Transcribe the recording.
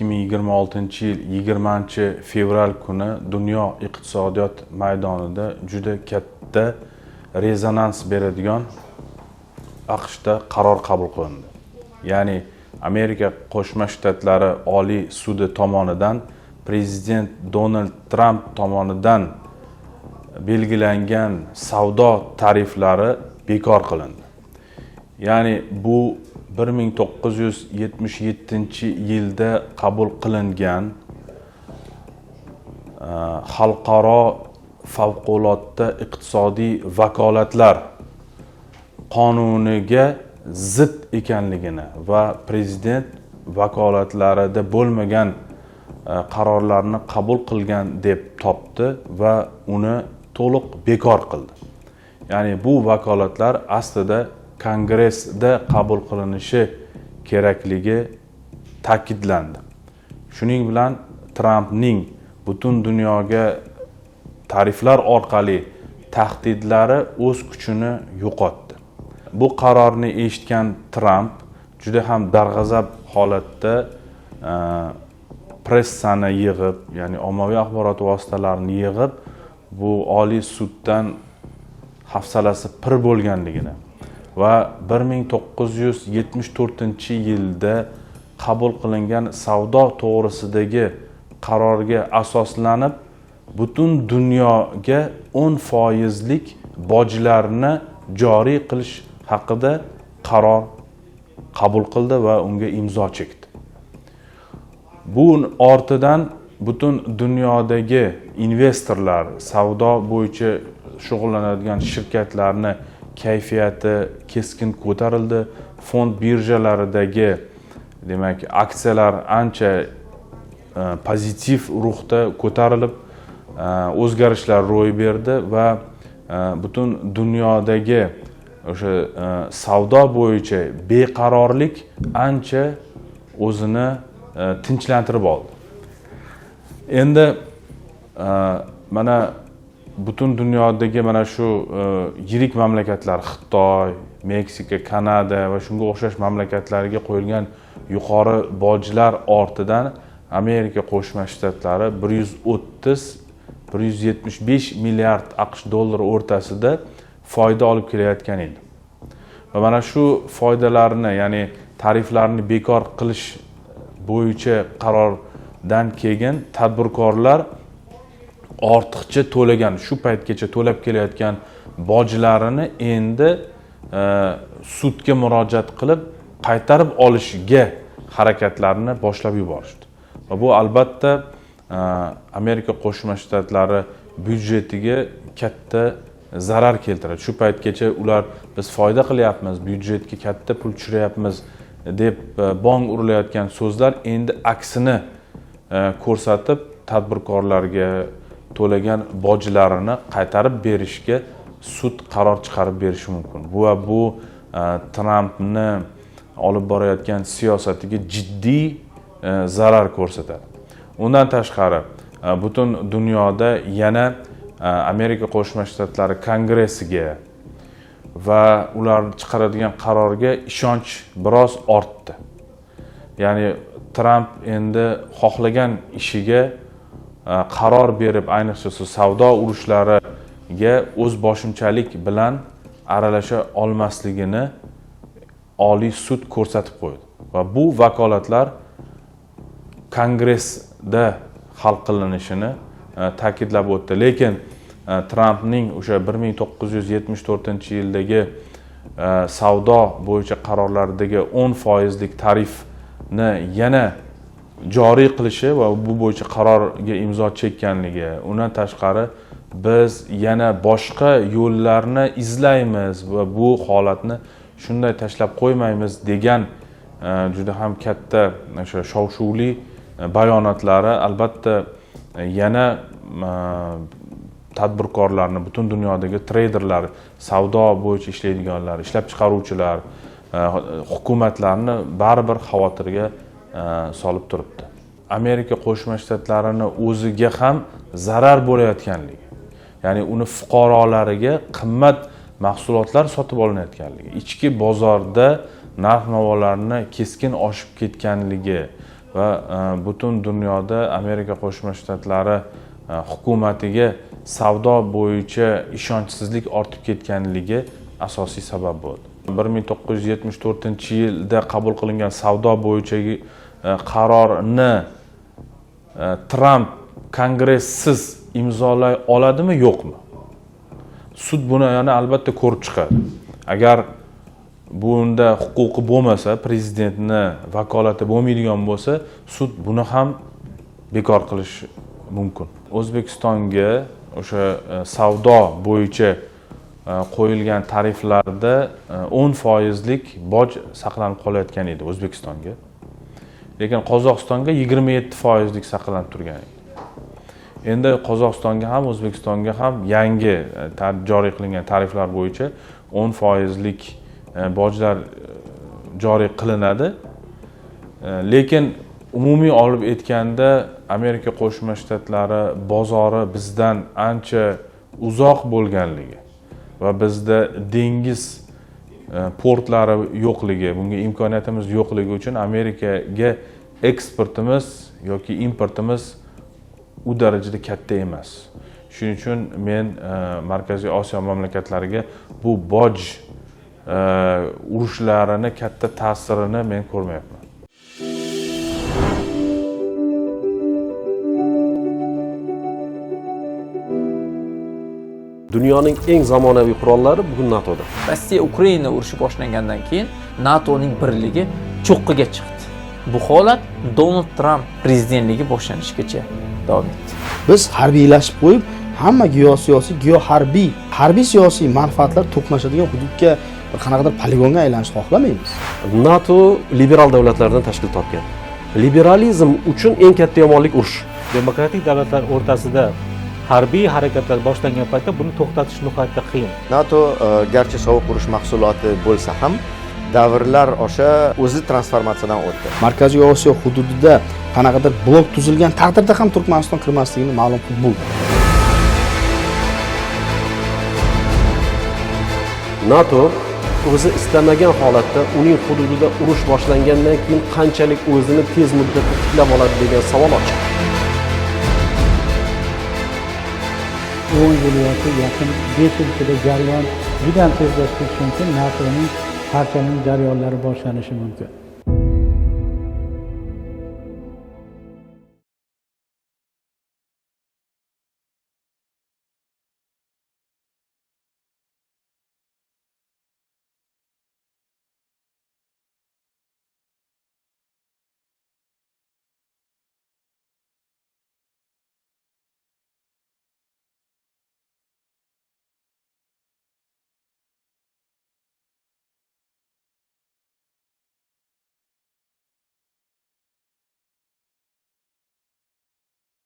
2026 yil 20-fevral kuni dunyo iqtisodiyot maydonida juda katta rezonans beradigan AQShda qaror qabul qilindi. Ya'ni Amerika Qo'shma Shtatlari Oliy sudi tomonidan prezident Donald Trump tomonidan belgilangan savdo tariflari bekor qilindi. Ya'ni bu 1977-yilda qabul qilingan xalqaro favqulodda iqtisodiy vakolatlar qonuniga zid ekanligini va prezident vakolatlarida bo'lmagan qarorlarni qabul qilgan deb topdi va uni to'liq bekor qildi. Ya'ni bu vakolatlar aslida Kongressda qabul qilinishi kerakligi ta'kidlandi. Shuning bilan Trumpning butun dunyoga tariflar orqali tahdidlari o'z kuchini yo'qotdi. Bu qarorni eshitgan Trump juda ham darg'azab holatda pressani yig'ib, ya'ni ommaviy axborot vositalarini yig'ib, bu Oliy suddan hafsalasi pir bo'lganligini va 1974-yilda qabul qilingan savdo to'g'risidagi qarorga asoslanib butun dunyoga 10% bojlarni joriy qilish haqida qaror qabul qildi va unga imzo chekdi. Bu ortidan butun dunyodagi investorlar, savdo bo'yicha shug'ullanadigan shirkatlarni kayfiyati keskin ko'tarildi. Fond birjalaridagi, demak, aksiyalar ancha pozitiv ruhda ko'tarilib, o'zgarishlar ro'y berdi va butun dunyodagi o'sha savdo bo'yicha beqarorlik ancha o'zini tinchlantirib oldi. Endi mana butun dunyodagi mana shu yirik mamlakatlar Xitoy, Meksika, Kanada va shunga o'xshash mamlakatlarga qo'yilgan yuqori bojlar ortidan Amerika Qo'shma Shtatlari 130-175 milliard AQSh dollari o'rtasida foyda olib kelayotgan edi. Va mana shu foydalarni, ya'ni tariflarni bekor qilish bo'yicha qarordan keyin tadbirkorlar ortiqcha to'lagan, shu paytgacha to'lab kelayotgan bojlarini endi sudga murojaat qilib qaytarib olishga harakatlarni boshlab yuborishdi. Va bu albatta Amerika Qo'shma Shtatlari byudjetiga katta zarar keltiradi. Shu paytgacha ular biz foyda qilyapmiz, byudjetga katta pul tushiryapmiz deb bong urilayotgan so'zlar endi aksini ko'rsatib, tadbirkorlarga to'lagan bojlarini qaytarib berishga sud qaror chiqarib berishi mumkin. Bu Trumpni olib borayotgan siyosatiga jiddiy zarar ko'rsatadi. Undan tashqari butun dunyoda yana Amerika Qo'shma Shtatlari Kongressiga va ular chiqaradigan qarorga ishonch biroz ortdi. Ya'ni Trump endi xohlagan ishiga qaror berib, ayniqsa savdo urushlariga o'z boshimchalik bilan aralasha olmasligini Oliy sud ko'rsatib qo'ydi. Va bu vakolatlar Kongressda hal qilinishini ta'kidlab o'tdi. Lekin Trumpning o'sha 1974-yildagi savdo bo'yicha qarorlaridagi 10% tarifni yana joriy qilishi va bu bo'yicha qarorga imzo chekkanligi, undan tashqari biz yana boshqa yo'llarni izlaymiz va bu holatni shunday tashlab qo'ymaymiz degan juda ham katta o'sha shov-shuvli bayonotlari albatta yana tadbirkorlarni, butun dunyodagi treyderlar, savdo bo'yicha ishlaydiganlar, ishlab chiqaruvchilar, hukumatlarni baribir xavotirga solib turibdi. Amerika Qo'shma Shtatlarining o'ziga ham zarar bo'layotganligi, ya'ni uni fuqarolariga qimmat mahsulotlar sotib olinayotganligi, ichki bozorda narx-navolarni keskin oshib ketganligi va butun dunyoda Amerika Qo'shma Shtatlari hukumatiga savdo bo'yicha ishonchsizlik ortib ketganligi asosiy sabab bo'ldi. 1974-yilda qabul qilingan savdo bo'yichagi qarorni Tramp kongressiz imzolay oladimi, yo'qmi? Sud buni yana albatta ko'rib chiqadi. Agar bunda huquqi bo'lmasa, prezidentni vakolati bo'lmaydigan bo'lsa, sud buni ham bekor qilish mumkin. O'zbekistonga o'sha savdo bo'yicha qo'yilgan tariflarda 10% boj saqlanib qolayotgan edi O'zbekistonga. Lekin Qozog'istonga 27% saqlanib turgan edi. Endi Qozog'istonga ham O'zbekistonga ham yangi joriy qilingan tariflar bo'yicha 10% bojlar joriy qilinadi. Lekin umumiy olib aytganda Amerika Qo'shma Shtatlari bozori bizdan ancha uzoq bo'lganligi va bizda dengiz portlari yo'qligi, bunga imkoniyatimiz yo'qligi uchun Amerikaga eksportimiz yoki importimiz u darajada katta emas. Shuning uchun men Markaziy Osiyo mamlakatlariga bu boj urushlarini katta ta'sirini men ko'rmayapman. Dunyoning eng zamonaviy qurollari bugun NATOda. Rossiya Ukraina urushi boshlangandan keyin NATOning birligi cho'qqiga chiqdi. Bu holat Donald Tramp prezidentligi boshlanishigacha davom etdi. Biz harbiylashib qo'yib, hamma geosiyosiy, harbiy siyosiy manfaatlar to'qnashadigan hududga bir qanaqadir poligonga aylanishni xohlamaymiz. NATO liberal davlatlardan tashkil topgan. Liberalizm uchun eng katta yomonlik urush. Demokratik davlatlar o'rtasida harbiy harakatlar boshlangan paytda buni to'xtatish nihoyatda qiyin. NATO garchi sovuq urush mahsuloti bo'lsa ham davrlar osha o'zi transformatsiyadan o'tdi. Markaziy Osiyo hududida qanaqadir blok tuzilgan taqdirda ham Turkmaniston kirmasligini ma'lum qilib bo'ldi. NATO o'zi istamagan holatda uning hududida urush boshlangandan keyin qanchalik o'zini tez muddatda tiklab oladi degan savol ochiq. O'yin bo'lyapti, yaqin 5 yil ichida jarayon juda tezlashishi uchun NATOning parchalash jarayonlari boshlanishi mumkin.